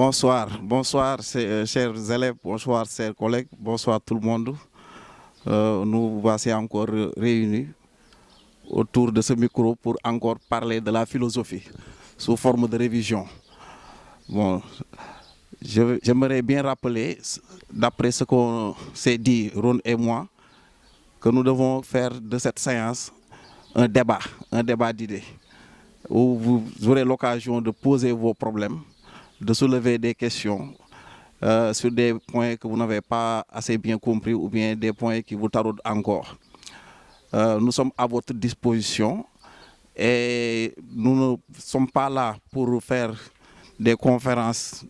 Bonsoir chers élèves, bonsoir chers collègues, bonsoir tout le monde. Nous voici encore réunis autour de ce micro pour encore parler de la philosophie sous forme de révision. Bon, j'aimerais bien rappeler, d'après ce qu'on s'est dit, Ron et moi, que nous devons faire de cette séance un débat d'idées, où vous aurez l'occasion de poser vos problèmes, de soulever des questions sur des points que vous n'avez pas assez bien compris ou bien des points qui vous taraudent encore. Nous sommes à votre disposition et nous ne sommes pas là pour faire des conférences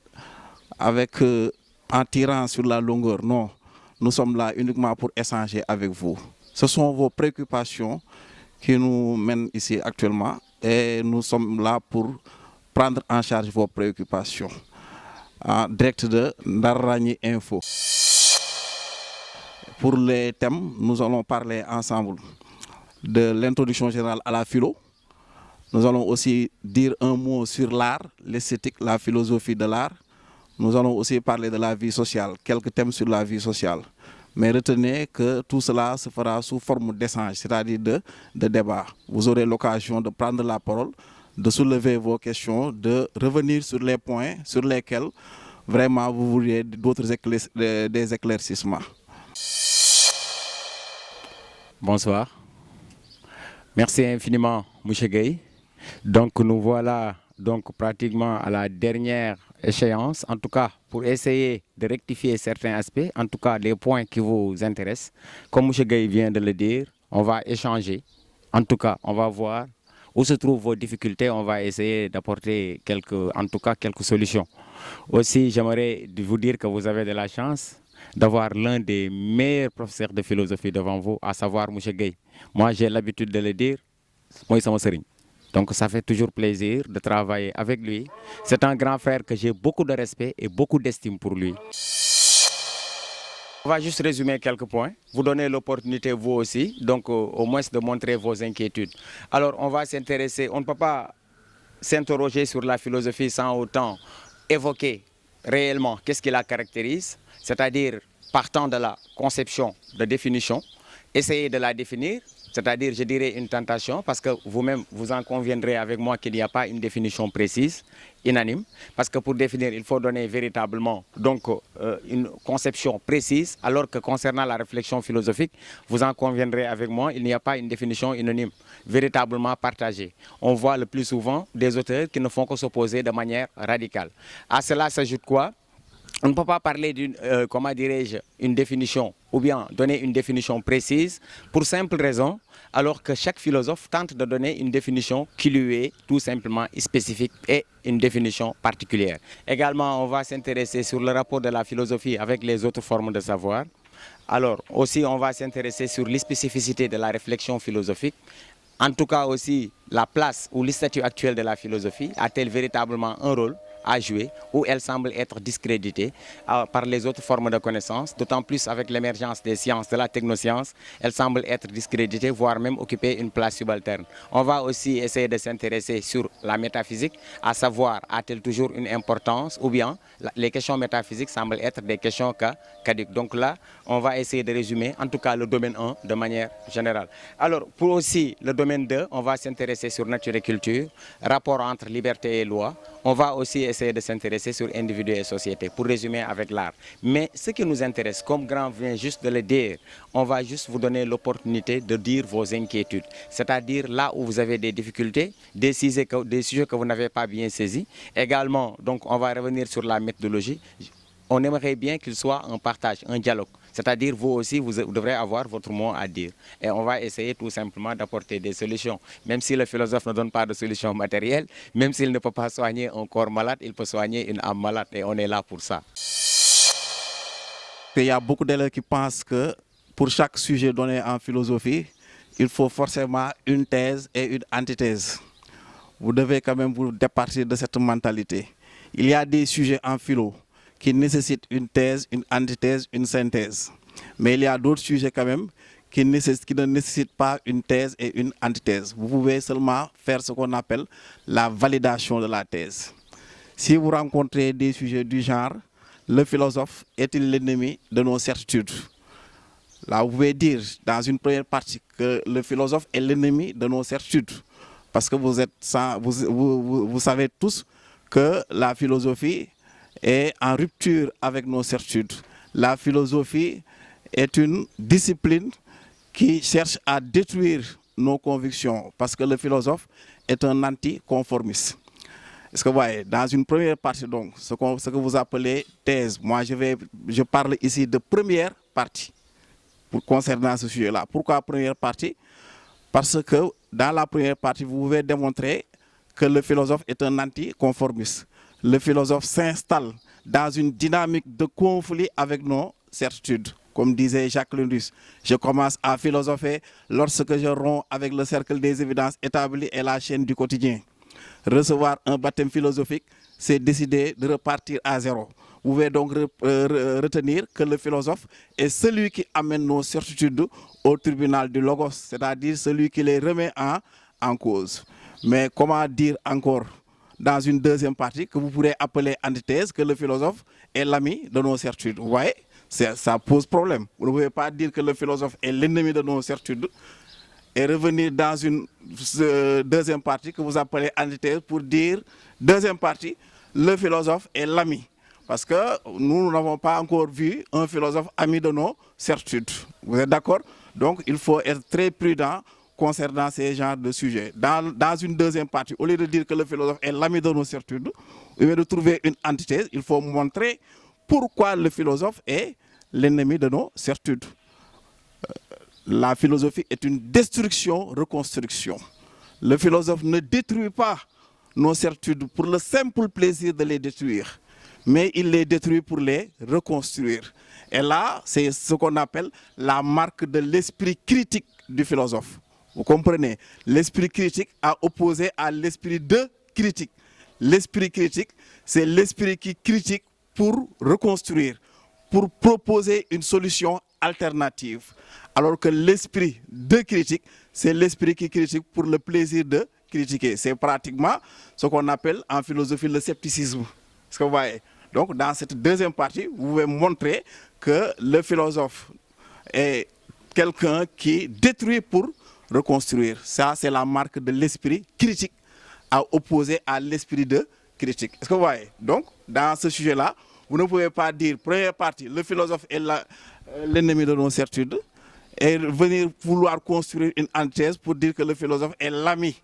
en tirant sur la longueur. Non, nous sommes là uniquement pour échanger avec vous. Ce sont vos préoccupations qui nous mènent ici actuellement et nous sommes là pour prendre en charge vos préoccupations. En direct de Ndarani Info. Pour les thèmes, nous allons parler ensemble de l'introduction générale à la philo. Nous allons aussi dire un mot sur l'art, l'esthétique, la philosophie de l'art. Nous allons aussi parler de la vie sociale, quelques thèmes sur la vie sociale. Mais retenez que tout cela se fera sous forme d'échange, c'est-à-dire de débat. Vous aurez l'occasion de prendre la parole, de soulever vos questions, de revenir sur les points sur lesquels vraiment vous vouliez des éclaircissements. Bonsoir. Merci infiniment, M. Gueye. Donc nous voilà pratiquement à la dernière échéance, en tout cas pour essayer de rectifier certains aspects, en tout cas des points qui vous intéressent. Comme M. Gueye vient de le dire, on va échanger. En tout cas, on va voir où se trouvent vos difficultés. On va essayer d'apporter quelques solutions. Aussi, j'aimerais vous dire que vous avez de la chance d'avoir l'un des meilleurs professeurs de philosophie devant vous, à savoir M. Gueye. Moi, j'ai l'habitude de le dire, moi, c'est mon sérigne. Donc, ça fait toujours plaisir de travailler avec lui. C'est un grand frère que j'ai beaucoup de respect et beaucoup d'estime pour lui. On va juste résumer quelques points, vous donner l'opportunité, vous aussi, donc au moins de montrer vos inquiétudes. Alors, on va s'intéresser, on ne peut pas s'interroger sur la philosophie sans autant évoquer réellement qu'est-ce qui la caractérise, c'est-à-dire partant de la conception, de définition, essayer de la définir, c'est-à-dire, je dirais, une tentation, parce que vous-même, vous en conviendrez avec moi qu'il n'y a pas une définition précise, unanime, parce que pour définir, il faut donner véritablement une conception précise, alors que concernant la réflexion philosophique, vous en conviendrez avec moi, il n'y a pas une définition unanime, véritablement partagée. On voit le plus souvent des auteurs qui ne font que s'opposer de manière radicale. À cela s'ajoute quoi? On ne peut pas parler d'une, une définition ou bien donner une définition précise pour simple raison, alors que chaque philosophe tente de donner une définition qui lui est tout simplement spécifique et une définition particulière. Également, on va s'intéresser sur le rapport de la philosophie avec les autres formes de savoir. Alors, aussi, on va s'intéresser sur les spécificités de la réflexion philosophique. En tout cas aussi, la place ou le statut actuel de la philosophie a-t-elle véritablement un rôle à jouer, où elle semble être discréditée par les autres formes de connaissances, d'autant plus avec l'émergence des sciences, de la technoscience, elle semble être discréditée, voire même occuper une place subalterne. On va aussi essayer de s'intéresser sur la métaphysique, à savoir, a-t-elle toujours une importance, ou bien les questions métaphysiques semblent être des questions caduques. Donc là, on va essayer de résumer, en tout cas le domaine 1, de manière générale. Alors, pour aussi le domaine 2, on va s'intéresser sur nature et culture, rapport entre liberté et loi. On va aussi essayer de s'intéresser sur individu et société, pour résumer avec l'art. Mais ce qui nous intéresse, comme Grand vient juste de le dire, on va juste vous donner l'opportunité de dire vos inquiétudes. C'est-à-dire là où vous avez des difficultés, des sujets que vous n'avez pas bien saisis. Également, donc, on va revenir sur la méthodologie. On aimerait bien qu'il soit un partage, un dialogue. C'est-à-dire, vous aussi, vous devrez avoir votre mot à dire. Et on va essayer tout simplement d'apporter des solutions. Même si le philosophe ne donne pas de solutions matérielles, même s'il ne peut pas soigner un corps malade, il peut soigner une âme malade. Et on est là pour ça. Il y a beaucoup d'élèves qui pensent que pour chaque sujet donné en philosophie, il faut forcément une thèse et une antithèse. Vous devez quand même vous départir de cette mentalité. Il y a des sujets en philo qui nécessitent une thèse, une antithèse, une synthèse. Mais il y a d'autres sujets quand même qui ne nécessitent pas une thèse et une antithèse. Vous pouvez seulement faire ce qu'on appelle la validation de la thèse. Si vous rencontrez des sujets du genre, le philosophe est-il l'ennemi de nos certitudes? Là, vous pouvez dire dans une première partie que le philosophe est l'ennemi de nos certitudes. Parce que vous savez tous que la philosophie est en rupture avec nos certitudes. La philosophie est une discipline qui cherche à détruire nos convictions parce que le philosophe est un anticonformiste. Est-ce que vous voyez, dans une première partie, donc, ce que vous appelez thèse, moi je parle ici de première partie concernant ce sujet-là. Pourquoi première partie? Parce que dans la première partie, vous pouvez démontrer que le philosophe est un anticonformiste. Le philosophe s'installe dans une dynamique de conflit avec nos certitudes. Comme disait Jacques Lundus, je commence à philosopher lorsque je romps avec le cercle des évidences établies et la chaîne du quotidien. Recevoir un baptême philosophique, c'est décider de repartir à zéro. Vous pouvez donc retenir que le philosophe est celui qui amène nos certitudes au tribunal du logos, c'est-à-dire celui qui les remet en cause. Mais comment dire encore dans une deuxième partie que vous pourrez appeler antithèse que le philosophe est l'ami de nos certitudes? Vous voyez, ça pose problème. Vous ne pouvez pas dire que le philosophe est l'ennemi de nos certitudes et revenir dans une deuxième partie que vous appelez antithèse pour dire, deuxième partie, le philosophe est l'ami. Parce que nous n'avons pas encore vu un philosophe ami de nos certitudes. Vous êtes d'accord? Donc il faut être très prudent concernant ces genres de sujets. Dans une deuxième partie, au lieu de dire que le philosophe est l'ami de nos certitudes, au lieu de trouver une antithèse, il faut montrer pourquoi le philosophe est l'ennemi de nos certitudes. La philosophie est une destruction-reconstruction. Le philosophe ne détruit pas nos certitudes pour le simple plaisir de les détruire, mais il les détruit pour les reconstruire. Et là, c'est ce qu'on appelle la marque de l'esprit critique du philosophe. Vous comprenez? L'esprit critique a opposé à l'esprit de critique. L'esprit critique, c'est l'esprit qui critique pour reconstruire, pour proposer une solution alternative. Alors que l'esprit de critique, c'est l'esprit qui critique pour le plaisir de critiquer. C'est pratiquement ce qu'on appelle en philosophie le scepticisme. Est-ce que vous voyez? Donc dans cette deuxième partie, vous pouvez montrer que le philosophe est quelqu'un qui détruit pour reconstruire. Ça, c'est la marque de l'esprit critique à opposer à l'esprit de critique. Est-ce que vous voyez? Donc, dans ce sujet-là, vous ne pouvez pas dire, première partie, le philosophe est l'ennemi de nos certitudes, et venir vouloir construire une antithèse pour dire que le philosophe est l'ami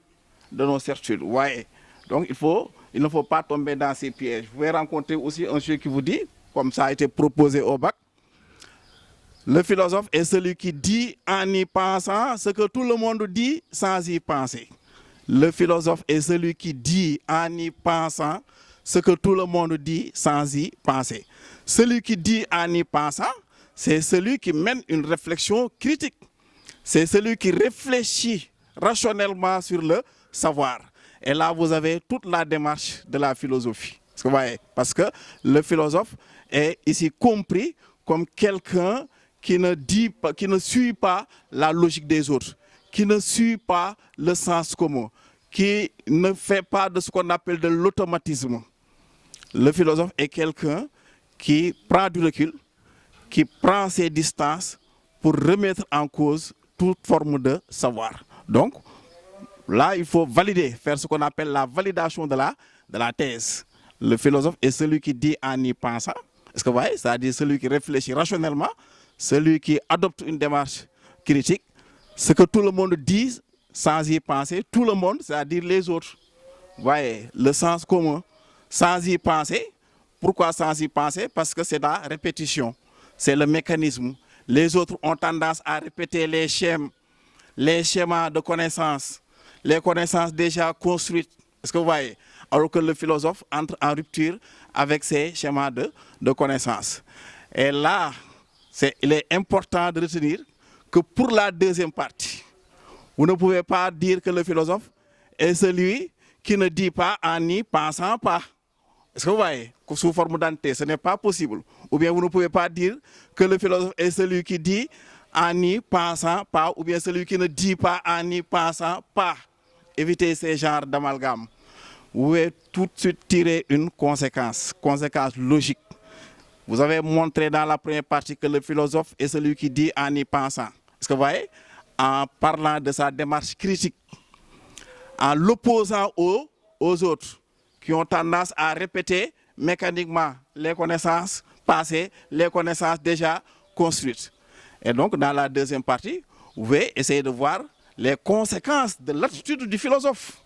de nos certitudes. Vous voyez? Donc, il ne faut pas tomber dans ces pièges. Vous pouvez rencontrer aussi un sujet qui vous dit, comme ça a été proposé au bac, le philosophe est celui qui dit en y pensant ce que tout le monde dit sans y penser. Le philosophe est celui qui dit en y pensant ce que tout le monde dit sans y penser. Celui qui dit en y pensant, c'est celui qui mène une réflexion critique. C'est celui qui réfléchit rationnellement sur le savoir. Et là, vous avez toute la démarche de la philosophie. Parce que le philosophe est ici compris comme quelqu'un qui ne suit pas la logique des autres, qui ne suit pas le sens commun, qui ne fait pas de ce qu'on appelle de l'automatisme. Le philosophe est quelqu'un qui prend du recul, qui prend ses distances pour remettre en cause toute forme de savoir. Donc, là, il faut valider, faire ce qu'on appelle la validation de la thèse. Le philosophe est celui qui dit en y pensant. Est-ce que vous voyez? C'est-à-dire celui qui réfléchit rationnellement, celui qui adopte une démarche critique, ce que tout le monde dit sans y penser, tout le monde, c'est-à-dire les autres. Vous voyez, le sens commun, sans y penser. Pourquoi sans y penser? Parce que c'est la répétition, c'est le mécanisme. Les autres ont tendance à répéter les schémas de connaissances, les connaissances déjà construites. Est-ce que vous voyez? Alors que le philosophe entre en rupture avec ces schémas de connaissances. Et là, il est important de retenir que pour la deuxième partie, vous ne pouvez pas dire que le philosophe est celui qui ne dit pas en y pensant pas. Est-ce que vous voyez? Sous forme d'antithèse, ce n'est pas possible. Ou bien vous ne pouvez pas dire que le philosophe est celui qui dit en y pensant pas, ou bien celui qui ne dit pas en y pensant pas. Évitez ces genres d'amalgame. vous pouvez tout de suite tirer une conséquence logique. Vous avez montré dans la première partie que le philosophe est celui qui dit en y pensant. Est-ce que vous voyez? En parlant de sa démarche critique, en l'opposant aux autres, qui ont tendance à répéter mécaniquement les connaissances passées, les connaissances déjà construites. Et donc, dans la deuxième partie, vous pouvez essayer de voir les conséquences de l'attitude du philosophe.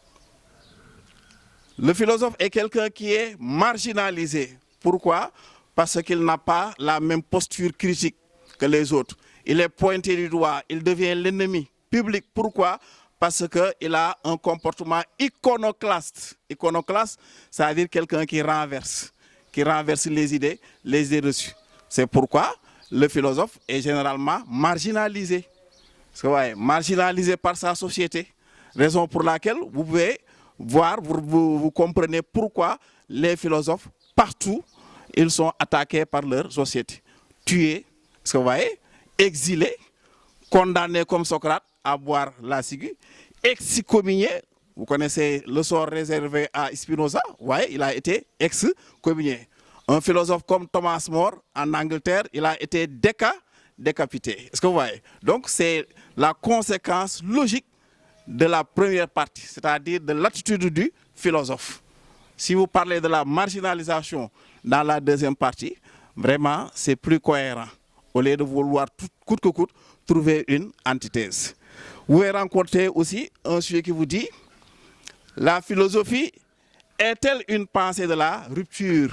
Le philosophe est quelqu'un qui est marginalisé. Pourquoi? Parce qu'il n'a pas la même posture critique que les autres. Il est pointé du doigt, il devient l'ennemi public. Pourquoi? Parce qu'il a un comportement iconoclaste. Iconoclaste, c'est-à-dire quelqu'un qui renverse les idées reçues. C'est pourquoi le philosophe est généralement marginalisé. Marginalisé par sa société. Raison pour laquelle vous pouvez voir, vous comprenez pourquoi les philosophes, partout, ils sont attaqués par leur société. Tués, exilés, condamnés comme Socrate à boire la ciguë, excommuniés. Vous connaissez le sort réservé à Spinoza, il a été excommunié. Un philosophe comme Thomas More en Angleterre, il a été décapité. Est-ce que vous voyez? Donc c'est la conséquence logique de la première partie, c'est-à-dire de l'attitude du philosophe. Si vous parlez de la marginalisation dans la deuxième partie, vraiment c'est plus cohérent. Au lieu de vouloir coûte que coûte trouver une antithèse. Vous pouvez rencontrer aussi un sujet qui vous dit: la philosophie est-elle une pensée de la rupture?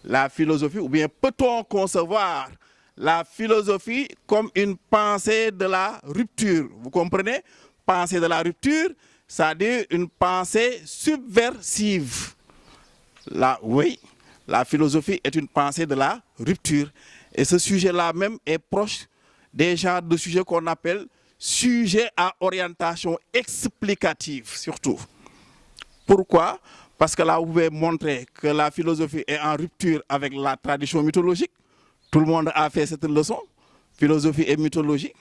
La philosophie, ou bien peut-on concevoir la philosophie comme une pensée de la rupture? Vous comprenez? Pensée de la rupture, c'est-à-dire une pensée subversive. Oui, la philosophie est une pensée de la rupture. Et ce sujet-là même est proche des genres de sujets qu'on appelle sujets à orientation explicative, surtout. Pourquoi? Parce que là, vous pouvez montrer que la philosophie est en rupture avec la tradition mythologique. Tout le monde a fait cette leçon. Philosophie et mythologie.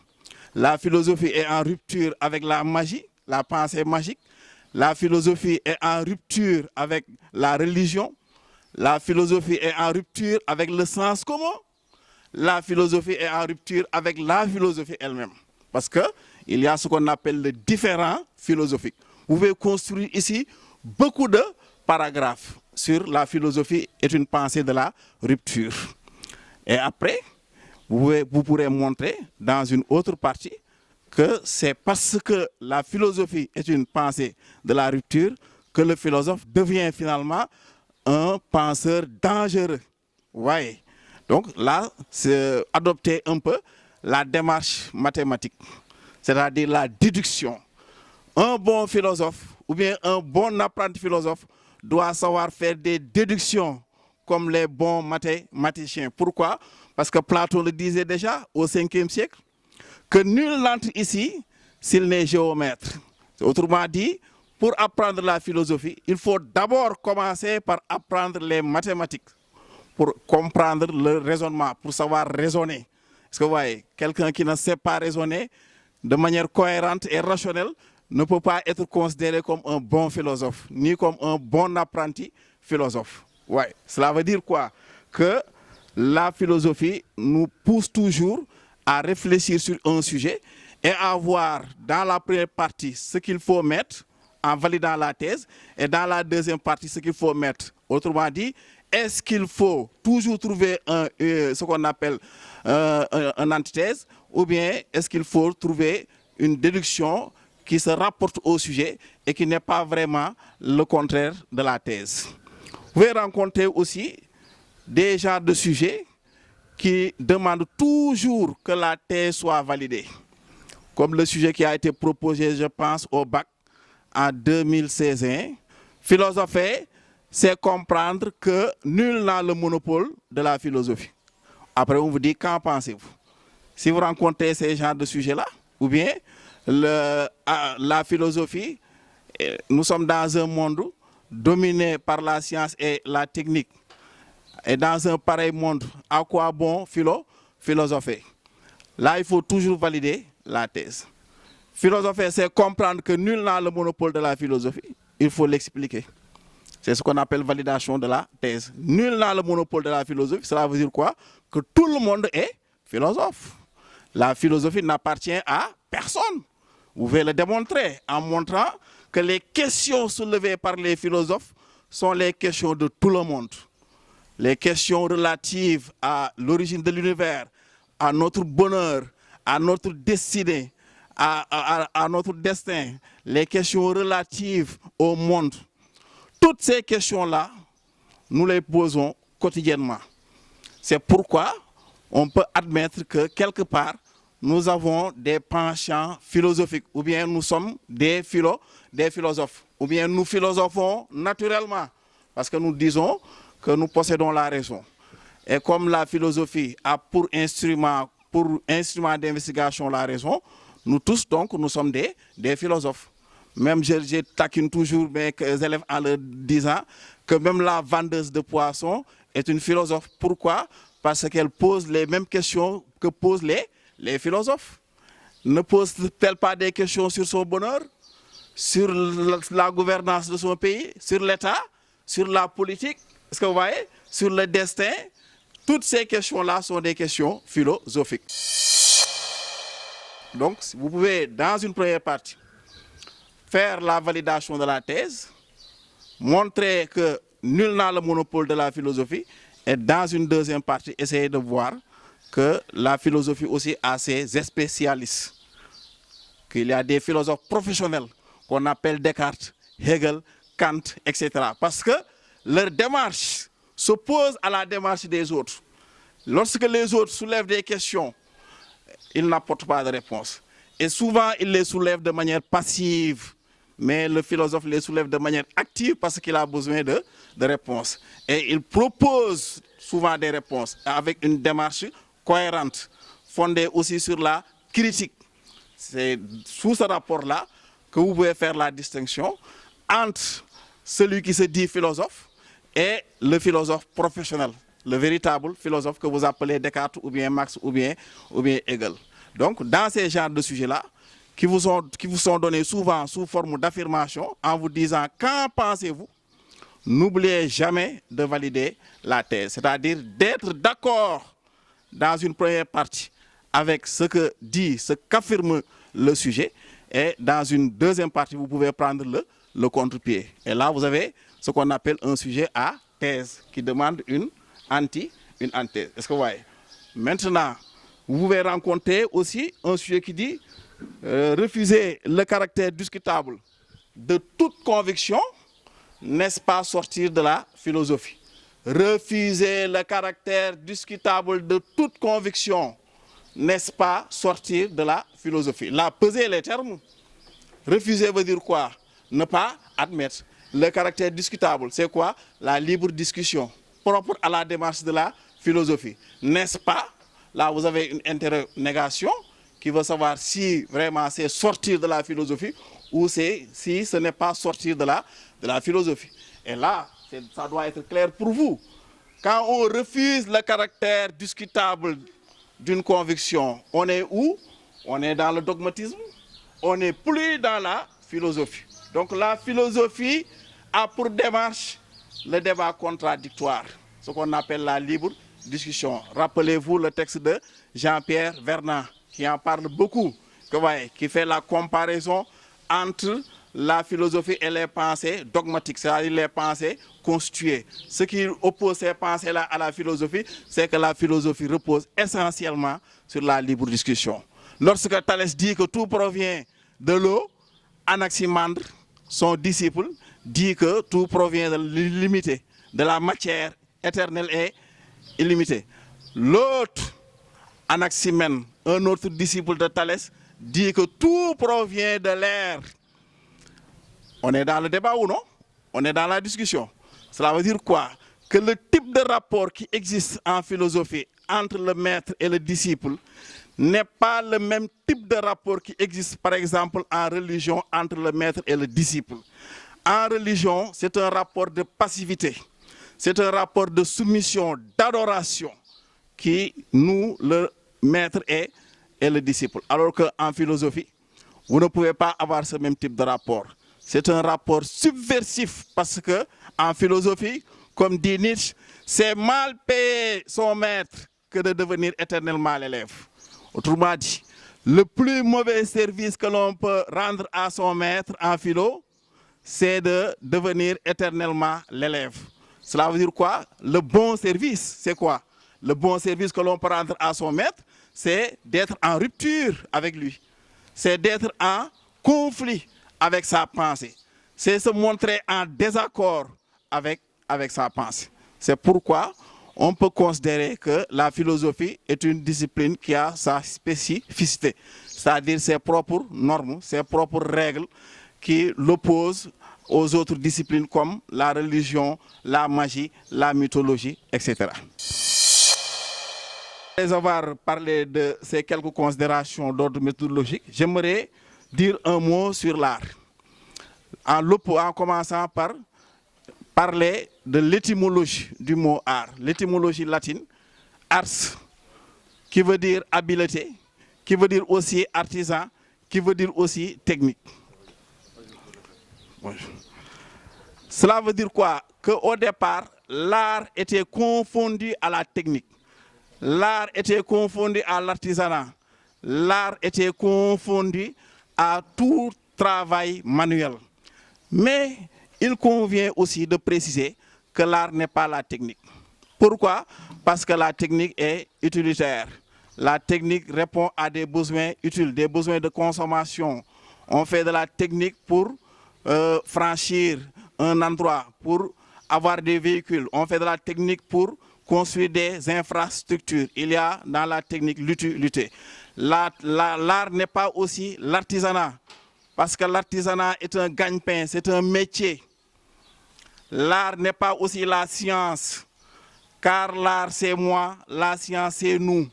La philosophie est en rupture avec la magie, la pensée magique. La philosophie est en rupture avec la religion. La philosophie est en rupture avec le sens commun. La philosophie est en rupture avec la philosophie elle-même. Parce qu'il y a ce qu'on appelle le différent philosophique. Vous pouvez construire ici beaucoup de paragraphes sur la philosophie est une pensée de la rupture. Et après, vous pourrez montrer dans une autre partie que c'est parce que la philosophie est une pensée de la rupture que le philosophe devient finalement un penseur dangereux. Ouais. Donc là, c'est adopter un peu la démarche mathématique, c'est-à-dire la déduction. Un bon philosophe ou bien un bon apprenti philosophe doit savoir faire des déductions comme les bons mathématiciens. Pourquoi? Parce que Platon le disait déjà au 5e siècle, que nul n'entre ici s'il n'est géomètre. Autrement dit, pour apprendre la philosophie, il faut d'abord commencer par apprendre les mathématiques, pour comprendre le raisonnement, pour savoir raisonner. Est-ce que vous voyez, quelqu'un qui ne sait pas raisonner de manière cohérente et rationnelle ne peut pas être considéré comme un bon philosophe, ni comme un bon apprenti philosophe. Ouais. Cela veut dire quoi? Que la philosophie nous pousse toujours à réfléchir sur un sujet et à voir dans la première partie ce qu'il faut mettre en validant la thèse et dans la deuxième partie ce qu'il faut mettre. Autrement dit, est-ce qu'il faut toujours trouver ce qu'on appelle une antithèse ou bien est-ce qu'il faut trouver une déduction qui se rapporte au sujet et qui n'est pas vraiment le contraire de la thèse. Vous pouvez rencontrer aussi des genres de sujets qui demandent toujours que la thèse soit validée. Comme le sujet qui a été proposé, je pense, au bac en 2016. Philosopher, c'est comprendre que nul n'a le monopole de la philosophie. Après, on vous dit, qu'en pensez-vous? Si vous rencontrez ces genres de sujets-là, ou bien la philosophie, nous sommes dans un monde dominé par la science et la technique. Et dans un pareil monde, à quoi bon philosopher? Là, il faut toujours valider la thèse. Philosopher, c'est comprendre que nul n'a le monopole de la philosophie. Il faut l'expliquer. C'est ce qu'on appelle validation de la thèse. Nul n'a le monopole de la philosophie. Cela veut dire quoi? Que tout le monde est philosophe. La philosophie n'appartient à personne. Vous pouvez le démontrer en montrant que les questions soulevées par les philosophes sont les questions de tout le monde. Les questions relatives à l'origine de l'univers, à notre bonheur, à notre destinée, à notre destin, les questions relatives au monde. Toutes ces questions-là, nous les posons quotidiennement. C'est pourquoi on peut admettre que quelque part, nous avons des penchants philosophiques, ou bien nous sommes des philosophes, ou bien nous philosophons naturellement, parce que nous disons que nous possédons la raison. Et comme la philosophie a pour instrument d'investigation la raison, nous tous donc, nous sommes des philosophes. Même je taquine toujours mes élèves en leur disant que même la vendeuse de poissons est une philosophe. Pourquoi? Parce qu'elle pose les mêmes questions que posent les philosophes. Ne pose-t-elle pas des questions sur son bonheur, sur la gouvernance de son pays, sur l'État, sur la politique, est-ce que vous voyez, sur le destin? Toutes ces questions-là sont des questions philosophiques. Donc, vous pouvez, dans une première partie, faire la validation de la thèse, montrer que nul n'a le monopole de la philosophie, et dans une deuxième partie, essayer de voir que la philosophie aussi a ses spécialistes, qu'il y a des philosophes professionnels qu'on appelle Descartes, Hegel, Kant, etc. Parce que leur démarche s'oppose à la démarche des autres. Lorsque les autres soulèvent des questions, ils n'apportent pas de réponse. Et souvent, ils les soulèvent de manière passive. Mais le philosophe les soulève de manière active parce qu'il a besoin de réponses. Et il propose souvent des réponses avec une démarche cohérente, fondée aussi sur la critique. C'est sous ce rapport-là que vous pouvez faire la distinction entre celui qui se dit philosophe et le philosophe professionnel, le véritable philosophe que vous appelez Descartes ou bien Marx ou bien Hegel. Donc, dans ces genres de sujets-là, qui vous sont donnés souvent sous forme d'affirmation en vous disant « Qu'en pensez-vous ?» N'oubliez jamais de valider la thèse, c'est-à-dire d'être d'accord dans une première partie avec ce que dit, ce qu'affirme le sujet, et dans une deuxième partie, vous pouvez prendre le contre-pied. Et là, vous avez ce qu'on appelle un sujet à thèse, qui demande une antithèse. Est-ce que vous voyez? Maintenant, vous pouvez rencontrer aussi un sujet qui dit refuser le caractère discutable de toute conviction, n'est-ce pas sortir de la philosophie? Refuser le caractère discutable de toute conviction, n'est-ce pas sortir de la philosophie? Là, peser les termes. Refuser veut dire quoi? Ne pas admettre. Le caractère discutable, c'est quoi? La libre discussion, propre à la démarche de la philosophie. N'est-ce pas? Là, vous avez une interrogation qui veut savoir si vraiment c'est sortir de la philosophie ou si ce n'est pas sortir de la philosophie. Et là, ça doit être clair pour vous. Quand on refuse le caractère discutable d'une conviction, on est où? On est dans le dogmatisme, on n'est plus dans la philosophie. Donc la philosophie a pour démarche le débat contradictoire, ce qu'on appelle la libre discussion. Rappelez-vous le texte de Jean-Pierre Vernant, qui en parle beaucoup, qui fait la comparaison entre la philosophie et les pensées dogmatiques, c'est-à-dire les pensées constituées. Ce qui oppose ces pensées-là à la philosophie, c'est que la philosophie repose essentiellement sur la libre discussion. Lorsque Thalès dit que tout provient de l'eau, Anaximandre, son disciple, dit que tout provient de l'illimité, de la matière éternelle et illimitée. L'autre, Anaximène, un autre disciple de Thalès, dit que tout provient de l'air. On est dans le débat ou non? On est dans la discussion. Cela veut dire quoi? Que le type de rapport qui existe en philosophie entre le maître et le disciple n'est pas le même type de rapport qui existe par exemple en religion entre le maître et le disciple. En religion, c'est un rapport de passivité. C'est un rapport de soumission, d'adoration qui noue le maître et le disciple. Alors qu'en philosophie, vous ne pouvez pas avoir ce même type de rapport. c'est un rapport subversif parce que en philosophie, comme dit Nietzsche, c'est mal payer son maître que de devenir éternellement l'élève. Autrement dit, le plus mauvais service que l'on peut rendre à son maître en philo, c'est de devenir éternellement l'élève. Cela veut dire quoi? Le bon service, c'est quoi? Le bon service que l'on peut rendre à son maître, c'est d'être en rupture avec lui. C'est d'être en conflit avec sa pensée. C'est se montrer en désaccord avec sa pensée. C'est pourquoi on peut considérer que la philosophie est une discipline qui a sa spécificité, c'est-à-dire ses propres normes, ses propres règles qui l'opposent aux autres disciplines comme la religion, la magie, la mythologie, etc. Après avoir parlé de ces quelques considérations d'ordre méthodologique, j'aimerais dire un mot sur l'art. En commençant par parler de l'étymologie du mot art. L'étymologie latine, ars, qui veut dire habileté, qui veut dire aussi artisan, qui veut dire aussi technique. Cela veut dire quoi? Qu'au départ, l'art était confondu à la technique. L'art était confondu à l'artisanat. L'art était confondu à tout travail manuel. Mais il convient aussi de préciser que l'art n'est pas la technique. Pourquoi? Parce que la technique est utilitaire. La technique répond à des besoins utiles, des besoins de consommation. On fait de la technique pour franchir un endroit, pour avoir des véhicules. On fait de la technique pour construire des infrastructures. Il y a dans la technique l'utilité. L'art n'est pas aussi l'artisanat, parce que l'artisanat est un gagne-pain, c'est un métier. L'art n'est pas aussi la science, car l'art c'est moi, la science c'est nous.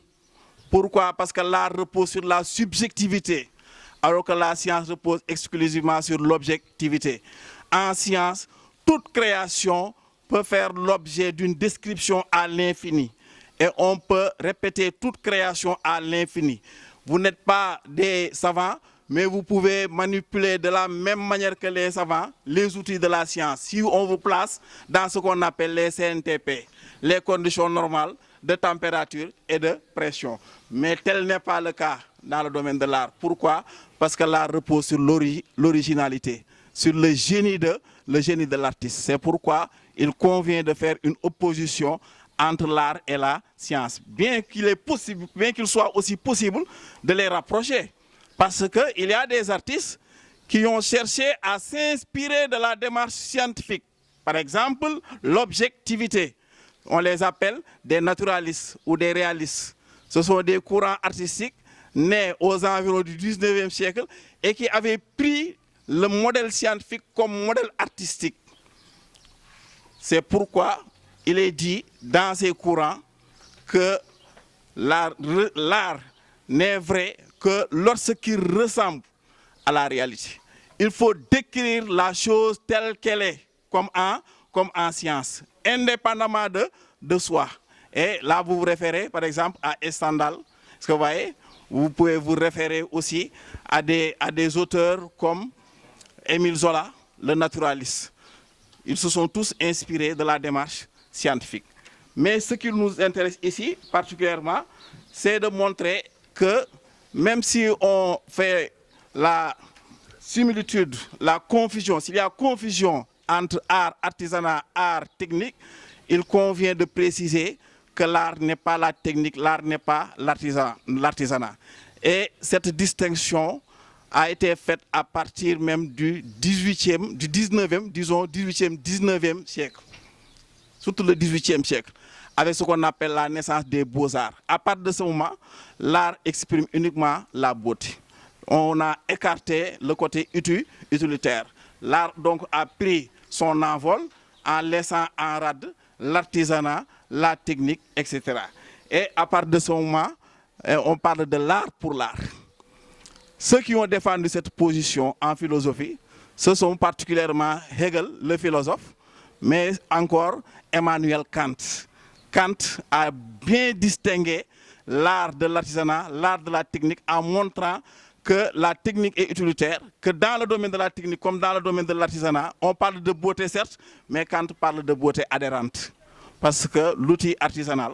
Pourquoi? Parce que l'art repose sur la subjectivité, alors que la science repose exclusivement sur l'objectivité. En science, toute création peut faire l'objet d'une description à l'infini. Et on peut répéter toute création à l'infini. Vous n'êtes pas des savants, mais vous pouvez manipuler de la même manière que les savants les outils de la science. Si on vous place dans ce qu'on appelle les CNTP, les conditions normales de température et de pression. Mais tel n'est pas le cas dans le domaine de l'art. Pourquoi? Parce que l'art repose sur l'originalité, sur le génie de l'artiste. C'est pourquoi il convient de faire une opposition entre l'art et la science, bien qu'il soit aussi possible de les rapprocher. Parce qu'il y a des artistes qui ont cherché à s'inspirer de la démarche scientifique. Par exemple, l'objectivité. On les appelle des naturalistes ou des réalistes. Ce sont des courants artistiques nés aux environs du 19e siècle et qui avaient pris le modèle scientifique comme modèle artistique. C'est pourquoi il est dit dans ces courants que l'art n'est vrai que lorsqu'il ressemble à la réalité. Il faut décrire la chose telle qu'elle est, comme en science, indépendamment de soi. Et là, vous vous référez par exemple à Stendhal. Est-ce que vous voyez? Vous pouvez vous référer aussi à des auteurs comme Émile Zola, le naturaliste. Ils se sont tous inspirés de la démarche scientifique. Mais ce qui nous intéresse ici, particulièrement, c'est de montrer que même si on fait la similitude, la confusion, s'il y a confusion entre art, artisanat, art, technique, il convient de préciser que l'art n'est pas la technique, l'art n'est pas l'artisanat. Et cette distinction a été faite à partir même du 19e siècle, surtout le 18e siècle, avec ce qu'on appelle la naissance des beaux-arts. À partir de ce moment, l'art exprime uniquement la beauté. On a écarté le côté utilitaire. L'art donc a pris son envol en laissant en rade l'artisanat, la technique, etc. Et à partir de ce moment, on parle de l'art pour l'art. Ceux qui ont défendu cette position en philosophie, ce sont particulièrement Hegel, le philosophe, mais encore Emmanuel Kant. Kant a bien distingué l'art de l'artisanat, l'art de la technique, en montrant que la technique est utilitaire, que dans le domaine de la technique comme dans le domaine de l'artisanat, on parle de beauté certes, mais quand on parle de beauté adhérente. Parce que l'outil artisanal,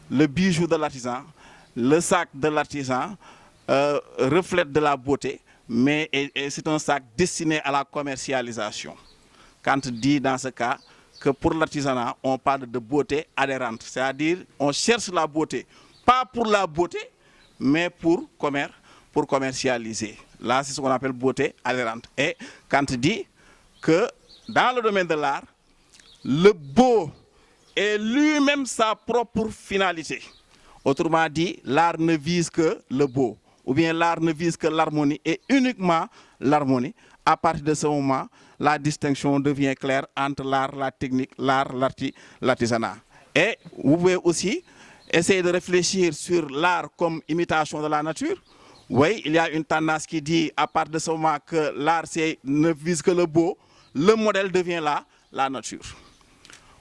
le bijou de l'artisan, le sac de l'artisan reflète de la beauté, mais c'est un sac destiné à la commercialisation. Quand on dit dans ce cas que pour l'artisanat, on parle de beauté adhérente, c'est-à-dire on cherche la beauté, pas pour la beauté, mais pour commercialiser. Là, c'est ce qu'on appelle beauté adhérente. Et quand on dit que dans le domaine de l'art, le beau est lui-même sa propre finalité. Autrement dit, l'art ne vise que le beau, ou bien l'art ne vise que l'harmonie et uniquement l'harmonie. À partir de ce moment, la distinction devient claire entre l'art, la technique, l'art, l'artisanat. Et vous pouvez aussi essayer de réfléchir sur l'art comme imitation de la nature. Oui, il y a une tendance qui dit à partir de ce moment que l'art ne vise que le beau, le modèle devient la nature.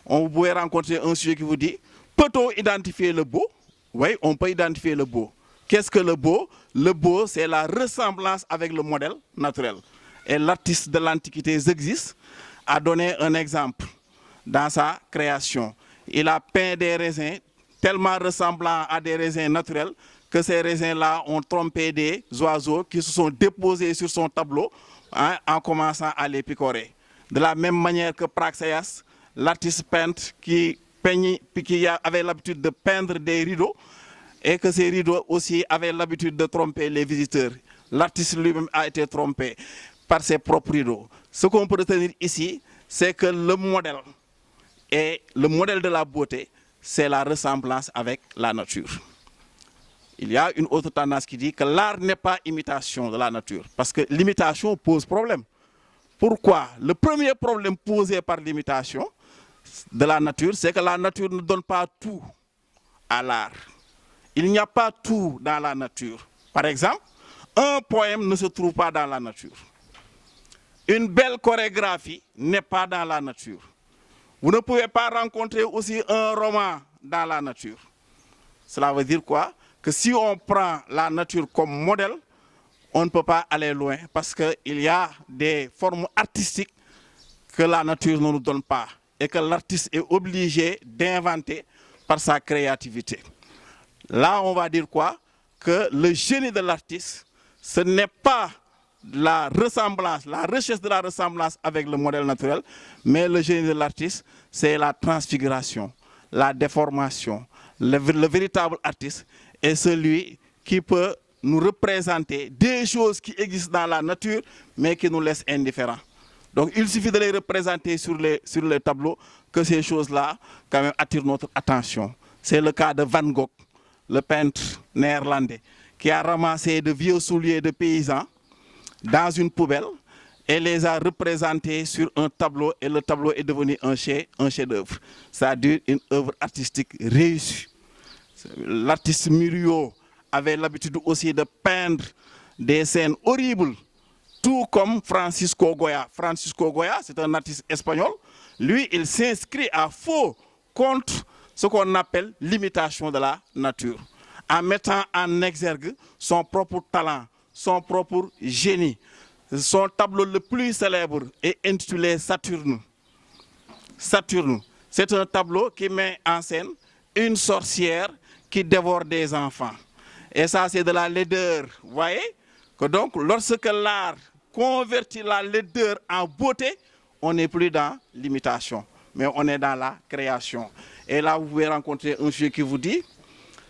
On pouvait rencontrer un sujet qui vous dit, peut-on identifier le beau? Oui, on peut identifier le beau. Qu'est-ce que le beau? Le beau, c'est la ressemblance avec le modèle naturel. Et l'artiste de l'Antiquité, Zeuxis, a donné un exemple dans sa création. Il a peint des raisins tellement ressemblants à des raisins naturels que ces raisins-là ont trompé des oiseaux qui se sont déposés sur son tableau en commençant à les picorer. De la même manière que Praxéas, l'artiste peintre qui avait l'habitude de peindre des rideaux et que ces rideaux aussi avaient l'habitude de tromper les visiteurs. L'artiste lui-même a été trompé par ses propres rideaux. Ce qu'on peut retenir ici, c'est que le modèle de la beauté, c'est la ressemblance avec la nature. Il y a une autre tendance qui dit que l'art n'est pas imitation de la nature, parce que l'imitation pose problème. Pourquoi? Le premier problème posé par l'imitation de la nature, c'est que la nature ne donne pas tout à l'art. Il n'y a pas tout dans la nature. Par exemple, un poème ne se trouve pas dans la nature. Une belle chorégraphie n'est pas dans la nature. Vous ne pouvez pas rencontrer aussi un roman dans la nature. Cela veut dire quoi? Que si on prend la nature comme modèle, on ne peut pas aller loin parce qu'il y a des formes artistiques que la nature ne nous donne pas et que l'artiste est obligé d'inventer par sa créativité. Là, on va dire quoi? Que le génie de l'artiste, ce n'est pas la ressemblance, la recherche de la ressemblance avec le modèle naturel, mais le génie de l'artiste, c'est la transfiguration, la déformation. Le véritable artiste est celui qui peut nous représenter des choses qui existent dans la nature, mais qui nous laissent indifférents. Donc il suffit de les représenter sur les tableaux que ces choses-là quand même attirent notre attention. C'est le cas de Van Gogh, le peintre néerlandais, qui a ramassé de vieux souliers de paysans dans une poubelle et les a représentés sur un tableau, et le tableau est devenu un chef-d'œuvre, c'est-à-dire une œuvre artistique réussie. L'artiste Murillo avait l'habitude aussi de peindre des scènes horribles, tout comme Francisco Goya. Francisco Goya, c'est un artiste espagnol. Lui, il s'inscrit à faux contre ce qu'on appelle l'imitation de la nature, en mettant en exergue son propre talent, son propre génie. Son tableau le plus célèbre est intitulé Saturne. Saturne, c'est un tableau qui met en scène une sorcière qui dévore des enfants. Et ça, c'est de la laideur. Vous voyez? Que donc, lorsque l'art convertit la laideur en beauté, on n'est plus dans l'imitation, mais on est dans la création. Et là, vous pouvez rencontrer un sujet qui vous dit,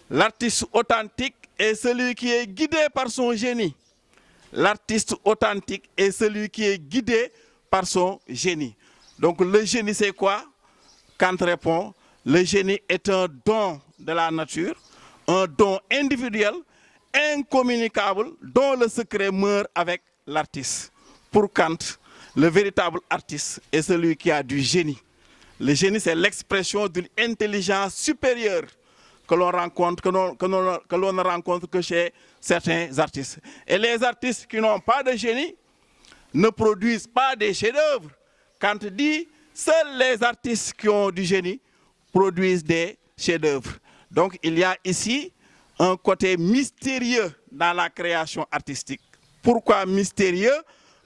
l'artiste authentique est celui qui est guidé par son génie. L'artiste authentique est celui qui est guidé par son génie. Donc le génie, c'est quoi? Kant répond, le génie est un don de la nature, un don individuel, incommunicable, dont le secret meurt avec l'artiste. Pour Kant, le véritable artiste est celui qui a du génie. Le génie, c'est l'expression d'une intelligence supérieure que l'on rencontre, que l'on ne rencontre que chez certains artistes. Et les artistes qui n'ont pas de génie ne produisent pas des chefs-d'œuvre. Kant dit, seuls les artistes qui ont du génie produisent des chefs-d'œuvre. Donc il y a ici un côté mystérieux dans la création artistique. Pourquoi mystérieux?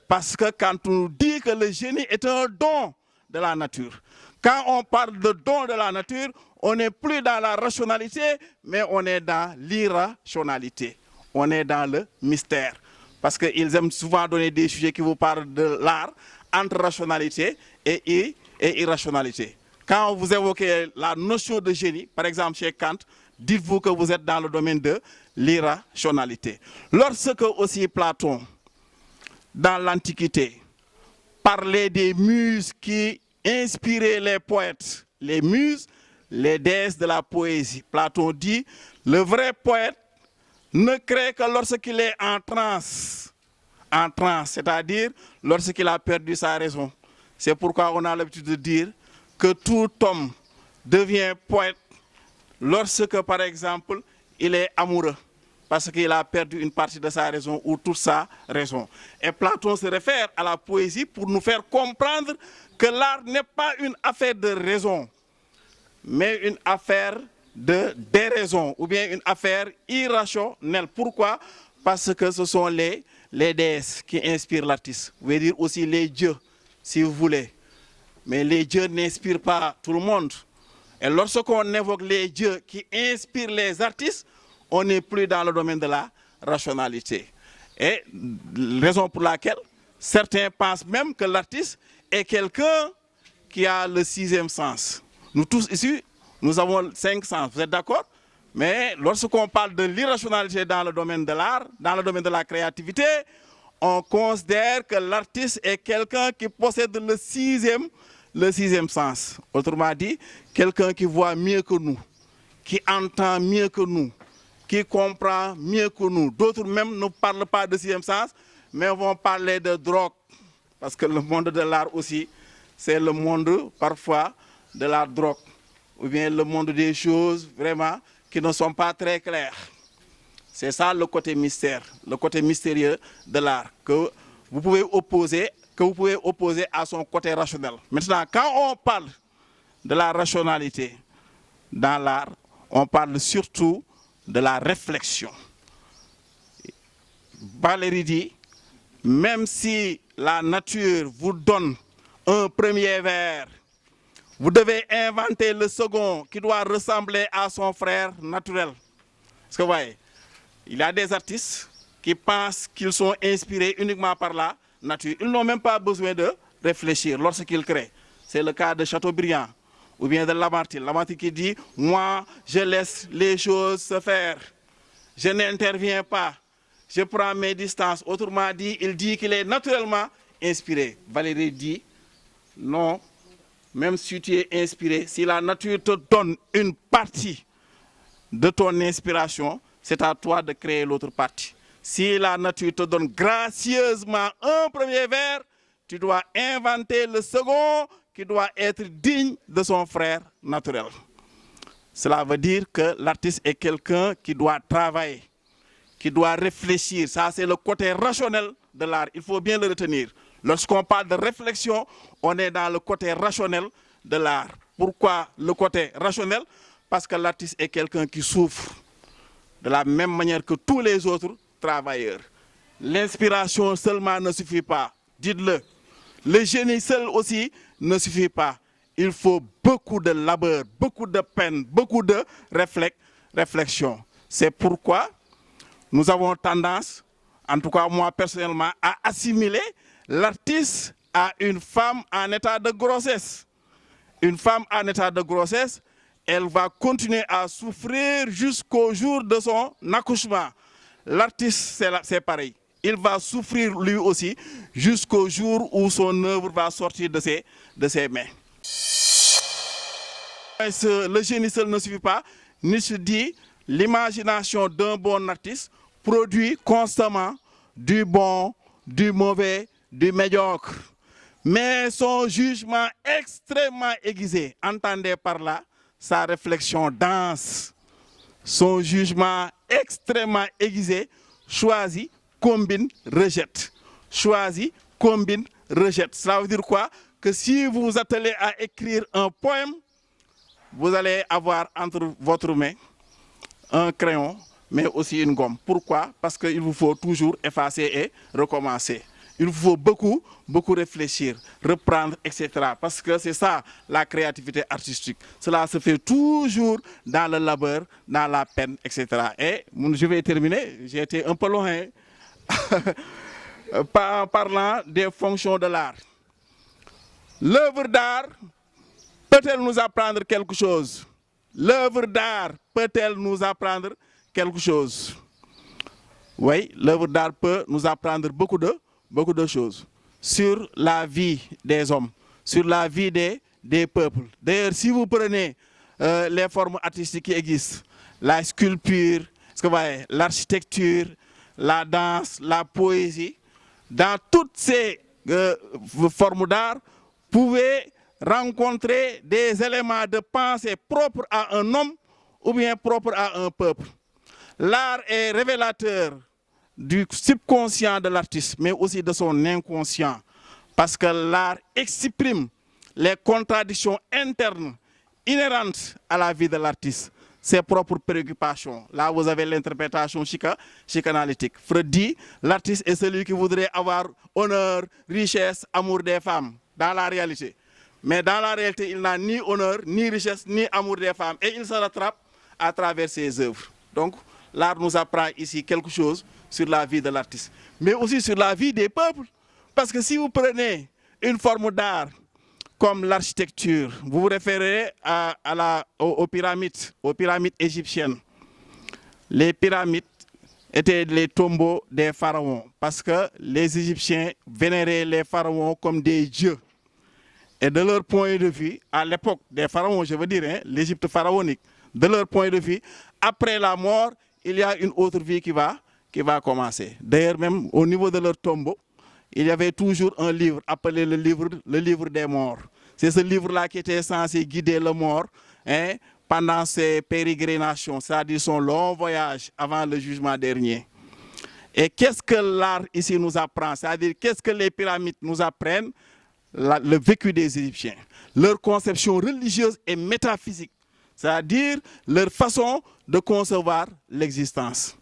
Parce que quand on nous dit que le génie est un don de la nature, quand on parle de don de la nature, on n'est plus dans la rationalité, mais on est dans l'irrationalité. On est dans le mystère. Parce qu'ils aiment souvent donner des sujets qui vous parlent de l'art entre rationalité et irrationalité. Quand vous évoquez la notion de génie, par exemple chez Kant, dites-vous que vous êtes dans le domaine de l'irrationalité. Lorsque aussi Platon, dans l'Antiquité, parlait des muses qui inspiraient les poètes, les muses, les déesses de la poésie. Platon dit, le vrai poète ne crée que lorsqu'il est en transe, c'est-à-dire lorsqu'il a perdu sa raison. C'est pourquoi on a l'habitude de dire que tout homme devient poète lorsque, par exemple, il est amoureux, parce qu'il a perdu une partie de sa raison ou toute sa raison. Et Platon se réfère à la poésie pour nous faire comprendre que l'art n'est pas une affaire de raison, mais une affaire de déraison, ou bien une affaire irrationnelle. Pourquoi? Parce que ce sont les déesses qui inspirent l'artiste. Vous pouvez dire aussi les dieux, si vous voulez. Mais les dieux n'inspirent pas tout le monde. Et lorsqu'on évoque les dieux qui inspirent les artistes, on n'est plus dans le domaine de la rationalité. Et raison pour laquelle certains pensent même que l'artiste est quelqu'un qui a le sixième sens. Nous tous ici, nous avons 5 sens, vous êtes d'accord? Mais lorsqu'on parle de l'irrationalité dans le domaine de l'art, dans le domaine de la créativité, on considère que l'artiste est quelqu'un qui possède le sixième sens. Autrement dit, quelqu'un qui voit mieux que nous, qui entend mieux que nous, qui comprend mieux que nous. D'autres même ne parlent pas de sixième sens, mais vont parler de drogue. Parce que le monde de l'art aussi, c'est le monde parfois de la drogue. Ou bien le monde des choses vraiment qui ne sont pas très claires. C'est ça le côté mystère, le côté mystérieux de l'art que vous pouvez opposer à son côté rationnel. Maintenant, quand on parle de la rationalité dans l'art, on parle surtout de la réflexion. Valérie dit, même si la nature vous donne un premier vers, vous devez inventer le second qui doit ressembler à son frère naturel. Parce que vous voyez, il y a des artistes qui pensent qu'ils sont inspirés uniquement par la nature. Ils n'ont même pas besoin de réfléchir lorsqu'ils créent. C'est le cas de Chateaubriand ou bien de Lamartine. Lamartine qui dit, moi, je laisse les choses se faire. Je n'interviens pas. Je prends mes distances. Autrement dit, il dit qu'il est naturellement inspiré. Valérie dit, non, même si tu es inspiré, si la nature te donne une partie de ton inspiration, c'est à toi de créer l'autre partie. Si la nature te donne gracieusement un premier vers, tu dois inventer le second qui doit être digne de son frère naturel. Cela veut dire que l'artiste est quelqu'un qui doit travailler, qui doit réfléchir. Ça, c'est le côté rationnel de l'art. Il faut bien le retenir. Lorsqu'on parle de réflexion, on est dans le côté rationnel de l'art. Pourquoi le côté rationnel? Parce que l'artiste est quelqu'un qui souffre de la même manière que tous les autres travailleurs. L'inspiration seulement ne suffit pas. Dites-le. Le génie seul aussi ne suffit pas. Il faut beaucoup de labeur, beaucoup de peine, beaucoup de réflexion. C'est pourquoi nous avons tendance, en tout cas moi personnellement, à assimiler l'artiste à une femme en état de grossesse. Une femme en état de grossesse, elle va continuer à souffrir jusqu'au jour de son accouchement. L'artiste, c'est pareil. Il va souffrir lui aussi jusqu'au jour où son œuvre va sortir de ses mains. Le génie seul ne suffit pas. Nietzsche dit, l'imagination d'un bon artiste produit constamment du bon, du mauvais, du médiocre. Mais son jugement extrêmement aiguisé, entendez par là sa réflexion dense. Son jugement extrêmement aiguisé, choisit, combine, rejette. Choisit, combine, rejette. Cela veut dire quoi? Que si vous vous attelez à écrire un poème, vous allez avoir entre votre main un crayon, mais aussi une gomme. Pourquoi? Parce qu'il vous faut toujours effacer et recommencer. Il vous faut beaucoup réfléchir, reprendre, etc. Parce que c'est ça la créativité artistique. Cela se fait toujours dans le labeur, dans la peine, etc. Et je vais terminer, j'ai été un peu loin en parlant des fonctions de l'art. L'œuvre d'art peut-elle nous apprendre quelque chose? L'œuvre d'art peut-elle nous apprendre quelque chose? Oui, l'œuvre d'art peut nous apprendre beaucoup de choses sur la vie des hommes, sur la vie des peuples. D'ailleurs, si vous prenez les formes artistiques qui existent, la sculpture, l'architecture, la danse, la poésie, dans toutes ces formes d'art, vous pouvez rencontrer des éléments de pensée propres à un homme ou bien propres à un peuple. L'art est révélateur du subconscient de l'artiste, mais aussi de son inconscient. Parce que l'art exprime les contradictions internes inhérentes à la vie de l'artiste, ses propres préoccupations. Là, vous avez l'interprétation psychanalytique. Freud dit, l'artiste est celui qui voudrait avoir honneur, richesse, amour des femmes, dans la réalité. Mais dans la réalité, il n'a ni honneur, ni richesse, ni amour des femmes. Et il se rattrape à travers ses œuvres. Donc, l'art nous apprend ici quelque chose sur la vie de l'artiste, mais aussi sur la vie des peuples. Parce que si vous prenez une forme d'art comme l'architecture, vous vous référez aux pyramides égyptiennes. Les pyramides étaient les tombeaux des pharaons, parce que les Égyptiens vénéraient les pharaons comme des dieux. Et de leur point de vue, à l'époque des pharaons, je veux dire, l'Égypte pharaonique, de leur point de vue, après la mort, il y a une autre vie qui va commencer. D'ailleurs, même au niveau de leur tombeau, il y avait toujours un livre appelé le livre des morts. C'est ce livre-là qui était censé guider le mort pendant ses pérégrinations, c'est-à-dire son long voyage avant le jugement dernier. Et qu'est-ce que l'art ici nous apprend? C'est-à-dire qu'est-ce que les pyramides nous apprennent? Le vécu des Égyptiens, leur conception religieuse et métaphysique, c'est-à-dire leur façon de concevoir l'existence.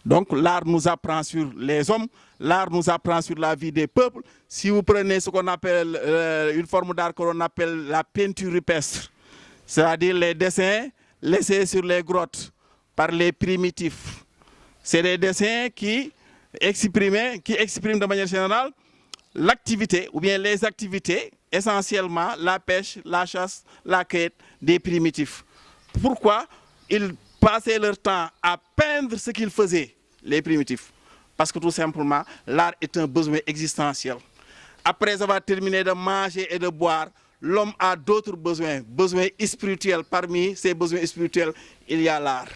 Donc l'art nous apprend sur les hommes, l'art nous apprend sur la vie des peuples. Si vous prenez ce qu'on appelle une forme d'art que l'on appelle la peinture rupestre, c'est-à-dire les dessins laissés sur les grottes par les primitifs, c'est des dessins qui expriment de manière générale l'activité ou bien les activités, essentiellement la pêche, la chasse, la cueillette des primitifs. Pourquoi ils passaient leur temps à peindre ce qu'ils faisaient, les primitifs? Parce que tout simplement, l'art est un besoin existentiel. Après avoir terminé de manger et de boire, l'homme a d'autres besoins spirituels. Parmi ces besoins spirituels, il y a l'art.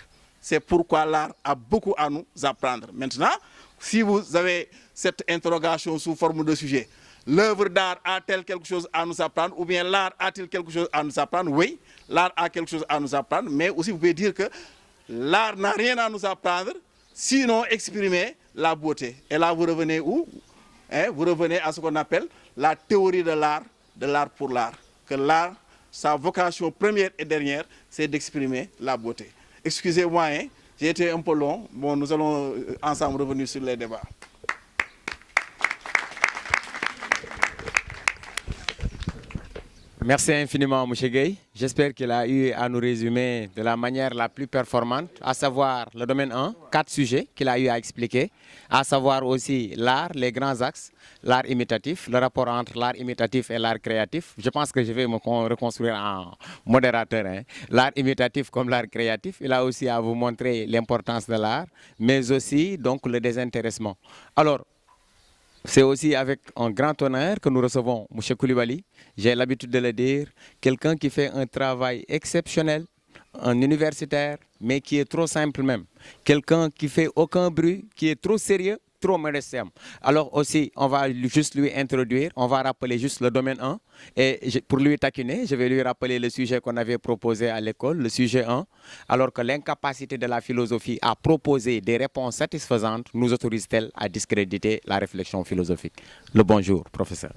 C'est pourquoi l'art a beaucoup à nous apprendre. Maintenant, si vous avez cette interrogation sous forme de sujet, l'œuvre d'art a-t-elle quelque chose à nous apprendre ou bien l'art a-t-il quelque chose à nous apprendre? Oui, l'art a quelque chose à nous apprendre, mais aussi vous pouvez dire que l'art n'a rien à nous apprendre, sinon exprimer la beauté. Et là, vous revenez où? Vous revenez à ce qu'on appelle la théorie de l'art pour l'art. Que l'art, sa vocation première et dernière, c'est d'exprimer la beauté. Excusez-moi, j'ai été un peu long. Bon, nous allons ensemble revenir sur les débats. Merci infiniment, M. Gueye. J'espère qu'il a eu à nous résumer de la manière la plus performante, à savoir le domaine 1, 4 sujets qu'il a eu à expliquer, à savoir aussi l'art, les grands axes, l'art imitatif, le rapport entre l'art imitatif et l'art créatif. Je pense que je vais me reconstruire en modérateur. L'art imitatif comme l'art créatif. Il a aussi à vous montrer l'importance de l'art, mais aussi donc le désintéressement. Alors, c'est aussi avec un grand honneur que nous recevons M. Koulibaly. J'ai l'habitude de le dire, quelqu'un qui fait un travail exceptionnel, un universitaire, mais qui est trop simple même. Quelqu'un qui fait aucun bruit, qui est trop sérieux, trop modeste. Alors aussi, on va juste lui introduire, on va rappeler juste le domaine 1. Et pour lui taquiner, je vais lui rappeler le sujet qu'on avait proposé à l'école, le sujet 1. Alors que l'incapacité de la philosophie à proposer des réponses satisfaisantes nous autorise-t-elle à discréditer la réflexion philosophique? Le bonjour, professeur.